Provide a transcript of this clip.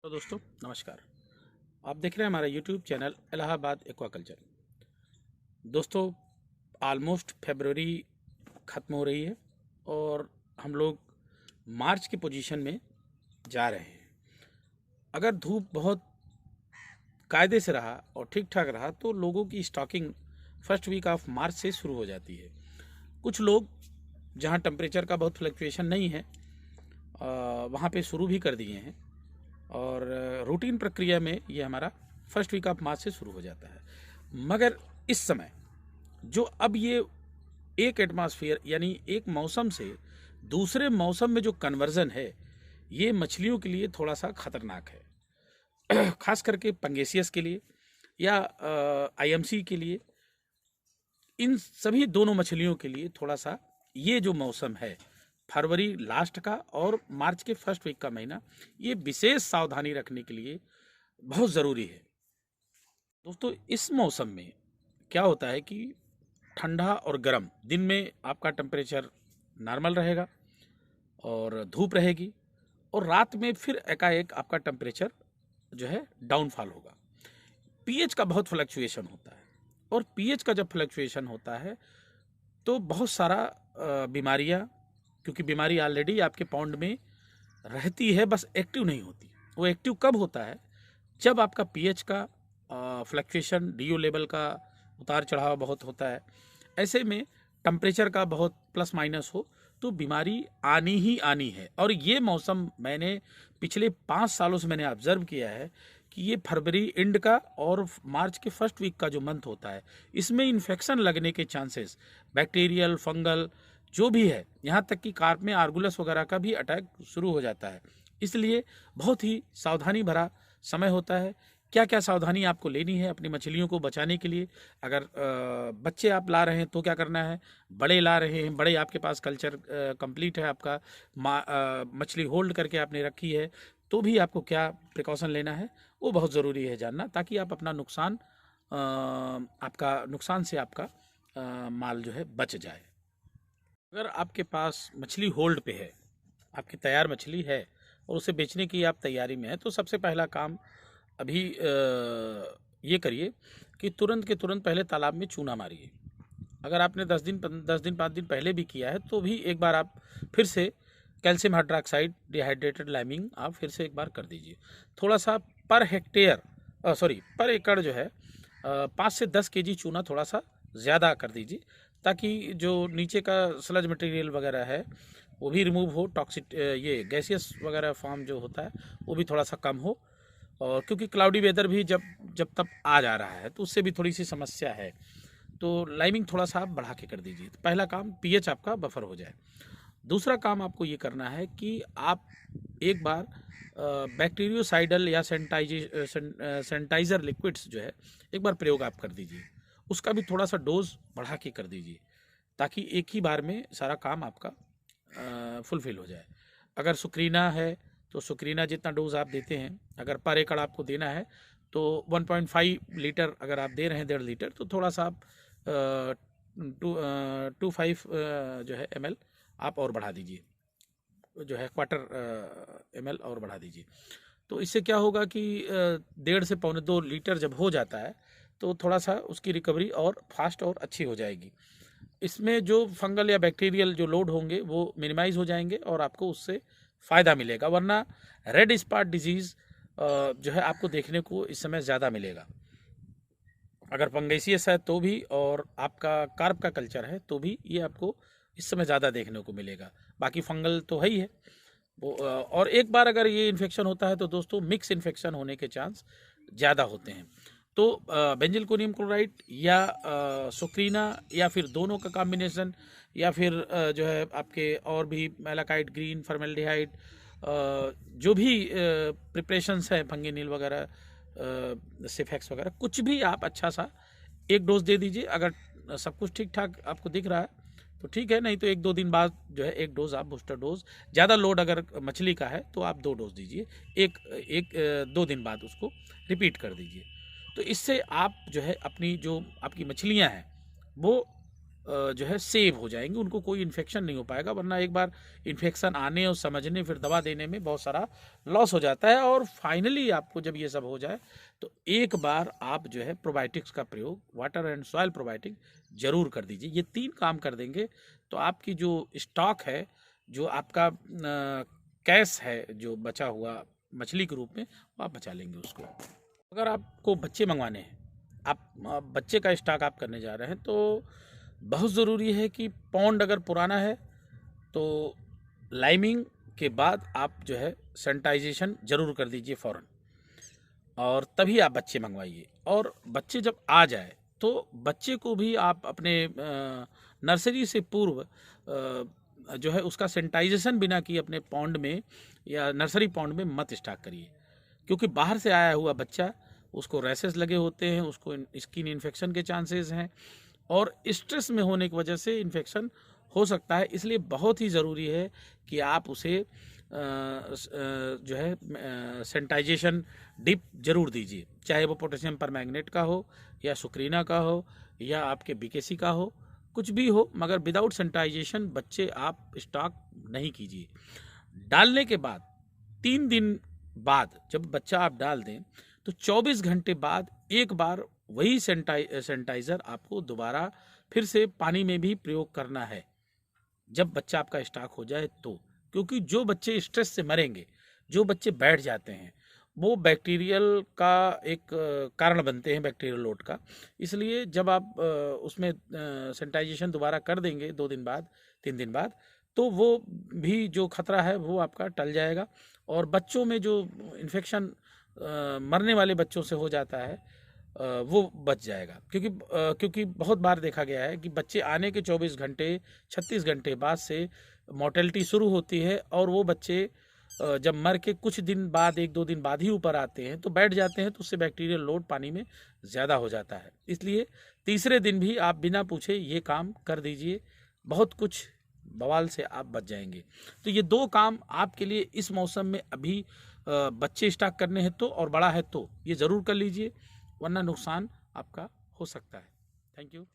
तो दोस्तों नमस्कार। आप देख रहे हैं हमारा यूट्यूब चैनल इलाहाबाद एक्वाकल्चर। दोस्तों ऑलमोस्ट फरवरी ख़त्म हो रही है और हम लोग मार्च की पोजीशन में जा रहे हैं। अगर धूप बहुत कायदे से रहा और ठीक ठाक रहा तो लोगों की stocking first week of March से शुरू हो जाती है। कुछ लोग जहां टेम्परेचर का बहुत फ्लक्चुएशन नहीं है वहां पे शुरू भी कर दिए हैं और रूटीन प्रक्रिया में ये हमारा फर्स्ट वीक ऑफ मार्च से शुरू हो जाता है। मगर इस समय जो अब ये एक एटमॉस्फेयर यानी एक मौसम से दूसरे मौसम में जो कन्वर्जन है ये मछलियों के लिए थोड़ा सा खतरनाक है। खास करके पंगेसियस के लिए या आईएमसी के लिए, इन सभी दोनों मछलियों के लिए थोड़ा सा ये जो मौसम है फरवरी लास्ट का और मार्च के फर्स्ट वीक का महीना, ये विशेष सावधानी रखने के लिए बहुत ज़रूरी है। दोस्तों इस मौसम में क्या होता है कि ठंडा और गर्म, दिन में आपका टेम्परेचर नॉर्मल रहेगा और धूप रहेगी और रात में फिर एकाएक आपका टेम्परेचर जो है डाउनफॉल होगा। पीएच का बहुत फ्लक्चुएशन होता है और पीएच का जब फ्लक्चुएशन होता है तो बहुत सारा बीमारियां, क्योंकि बीमारी ऑलरेडी आपके पॉन्ड में रहती है, बस एक्टिव नहीं होती। वो एक्टिव कब होता है? जब आपका पीएच का फ्लक्चुएशन, डीओ लेवल का उतार चढ़ाव बहुत होता है। ऐसे में टेम्परेचर का बहुत प्लस माइनस हो तो बीमारी आनी ही आनी है। और ये मौसम मैंने पिछले 5 सालों से मैंने ऑब्जर्व किया है कि ये फरवरी एंड का और मार्च के फर्स्ट वीक का जो मंथ होता है, इसमें इन्फेक्शन लगने के चांसेस, बैक्टीरियल, फंगल जो भी है, यहाँ तक कि कार्प में आर्गुलस वगैरह का भी अटैक शुरू हो जाता है। इसलिए बहुत ही सावधानी भरा समय होता है। क्या क्या सावधानी आपको लेनी है अपनी मछलियों को बचाने के लिए? अगर बच्चे आप ला रहे हैं तो क्या करना है, बड़े ला रहे हैं, बड़े आपके पास कल्चर कंप्लीट है, आपका मछली होल्ड करके आपने रखी है, तो भी आपको क्या प्रिकॉशन लेना है वो बहुत ज़रूरी है जानना, ताकि आप अपना नुकसान आपका नुकसान से आपका माल जो है बच जाए। अगर आपके पास मछली होल्ड पे है, आपकी तैयार मछली है और उसे बेचने की आप तैयारी में है, तो सबसे पहला काम अभी ये करिए कि तुरंत के तुरंत पहले तालाब में चूना मारिए। अगर आपने 10 दिन 5 दिन पहले भी किया है तो भी एक बार आप फिर से कैल्शियम हाइड्रोक्साइड डिहाइड्रेटेड लाइमिंग आप फिर से एक बार कर दीजिए। थोड़ा सा पर एकड़ जो है 5 से 10 केजी चूना थोड़ा सा ज़्यादा कर दीजिए, ताकि जो नीचे का स्लज मटेरियल वगैरह है वो भी रिमूव हो, टॉक्सिक ये गैसियस वगैरह फॉर्म जो होता है वो भी थोड़ा सा कम हो। और क्योंकि क्लाउडी वेदर भी जब तब आ जा रहा है तो उससे भी थोड़ी सी समस्या है, तो लाइमिंग थोड़ा सा आप बढ़ा के कर दीजिए। तो पहला काम पीएच आपका बफर हो जाए। दूसरा काम आपको ये करना है कि आप एक बार बैक्टीरियोसाइडल या सैनिटाइज़र लिक्विड्स जो है एक बार प्रयोग आप कर दीजिए। उसका भी थोड़ा सा डोज बढ़ा के कर दीजिए, ताकि एक ही बार में सारा काम आपका फुलफिल हो जाए। अगर सुक्रीना है तो सुक्रीना जितना डोज आप देते हैं, अगर पर एकड़ आपको देना है तो 1.5 लीटर अगर आप दे रहे हैं, 1.5 लीटर, तो थोड़ा सा आप 2.5 जो है ml आप और बढ़ा दीजिए, जो है 1/4 ml और बढ़ा दीजिए। तो इससे क्या होगा कि 1.5 से 1.25 लीटर जब हो जाता है तो थोड़ा सा उसकी रिकवरी और फास्ट और अच्छी हो जाएगी। इसमें जो फंगल या बैक्टीरियल जो लोड होंगे वो मिनिमाइज हो जाएंगे और आपको उससे फ़ायदा मिलेगा। वरना रेड स्पॉट डिजीज़ जो है आपको देखने को इस समय ज़्यादा मिलेगा। अगर फंगेसियस है तो भी, और आपका कार्प का कल्चर है तो भी ये आपको इस समय ज़्यादा देखने को मिलेगा। बाकी फंगल तो है ही है वो। और एक बार अगर ये इन्फेक्शन होता है तो दोस्तों मिक्स इन्फेक्शन होने के चांस ज़्यादा होते हैं। तो बेंजिलकोनियम क्लोराइड या सुक्रीना या फिर दोनों का कॉम्बिनेशन, या फिर जो है आपके और भी मैलाकाइड, ग्रीन, फॉर्मेल्डिहाइड, जो भी प्रिपरेशंस हैं, फंगिनिल वगैरह, सिफेक्स वगैरह, कुछ भी आप अच्छा सा एक डोज दे दीजिए। अगर सब कुछ ठीक ठाक आपको दिख रहा है तो ठीक है, नहीं तो 1-2 दिन बाद जो है एक डोज आप बूस्टर डोज, ज़्यादा लोड अगर मछली का है तो आप 2 डोज दीजिए, 2 दिन बाद उसको रिपीट कर दीजिए। तो इससे आप जो है अपनी जो आपकी मछलियां हैं वो जो है सेव हो जाएंगे, उनको कोई इन्फेक्शन नहीं हो पाएगा। वरना एक बार इन्फेक्शन आने और समझने फिर दवा देने में बहुत सारा लॉस हो जाता है। और फाइनली आपको जब ये सब हो जाए तो एक बार आप जो है प्रोबायोटिक्स का प्रयोग, वाटर एंड सॉइल प्रोबायोटिक जरूर कर दीजिए। ये 3 काम कर देंगे तो आपकी जो स्टॉक है, जो आपका कैश है जो बचा हुआ मछली के रूप में, वो आप बचा लेंगे उसको। अगर आपको बच्चे मंगवाने हैं, आप बच्चे का स्टॉक आप करने जा रहे हैं, तो बहुत ज़रूरी है कि पॉन्ड अगर पुराना है तो लाइमिंग के बाद आप जो है सैनिटाइजेशन ज़रूर कर दीजिए फ़ौरन, और तभी आप बच्चे मंगवाइए। और बच्चे जब आ जाए तो बच्चे को भी आप अपने नर्सरी से पूर्व जो है उसका सैनिटाइजेशन बिना किए अपने पॉन्ड में या नर्सरी पॉन्ड में मत स्टॉक करिए। क्योंकि बाहर से आया हुआ बच्चा, उसको रैशेस लगे होते हैं, उसको स्किन इन्फेक्शन के चांसेस हैं, और स्ट्रेस में होने की वजह से इन्फेक्शन हो सकता है। इसलिए बहुत ही ज़रूरी है कि आप उसे जो है सैनिटाइजेशन डिप जरूर दीजिए, चाहे वो पोटेशियम परमैंगनेट का हो या सुक्रीना का हो या आपके बीकेसी का हो, कुछ भी हो, मगर विदाउट सैनिटाइजेशन बच्चे आप स्टॉक नहीं कीजिए। डालने के बाद 3 दिन बाद जब बच्चा आप डाल दें तो 24 घंटे बाद एक बार वही सैनिटाइज़र आपको दोबारा फिर से पानी में भी प्रयोग करना है, जब बच्चा आपका स्टॉक हो जाए तो। क्योंकि जो बच्चे स्ट्रेस से मरेंगे, जो बच्चे बैठ जाते हैं, वो बैक्टीरियल का एक कारण बनते हैं, बैक्टीरियल लोड का। इसलिए जब आप उसमें सैनिटाइजेशन दोबारा कर देंगे 2 दिन बाद, 3 दिन बाद, तो वो भी जो खतरा है वो आपका टल जाएगा। और बच्चों में जो इन्फेक्शन मरने वाले बच्चों से हो जाता है वो बच जाएगा। क्योंकि बहुत बार देखा गया है कि बच्चे आने के 24 घंटे 36 घंटे बाद से मोर्टेलिटी शुरू होती है, और वो बच्चे जब मर के कुछ दिन बाद, 1-2 दिन बाद ही ऊपर आते हैं तो बैठ जाते हैं, तो उससे बैक्टीरियल लोड पानी में ज़्यादा हो जाता है। इसलिए तीसरे दिन भी आप बिना पूछे ये काम कर दीजिए, बहुत कुछ बवाल से आप बच जाएंगे। तो ये 2 काम आपके लिए इस मौसम में अभी बच्चे स्टॉक करने हैं तो, और बड़ा है तो ये ज़रूर कर लीजिए, वरना नुकसान आपका हो सकता है। Thank you.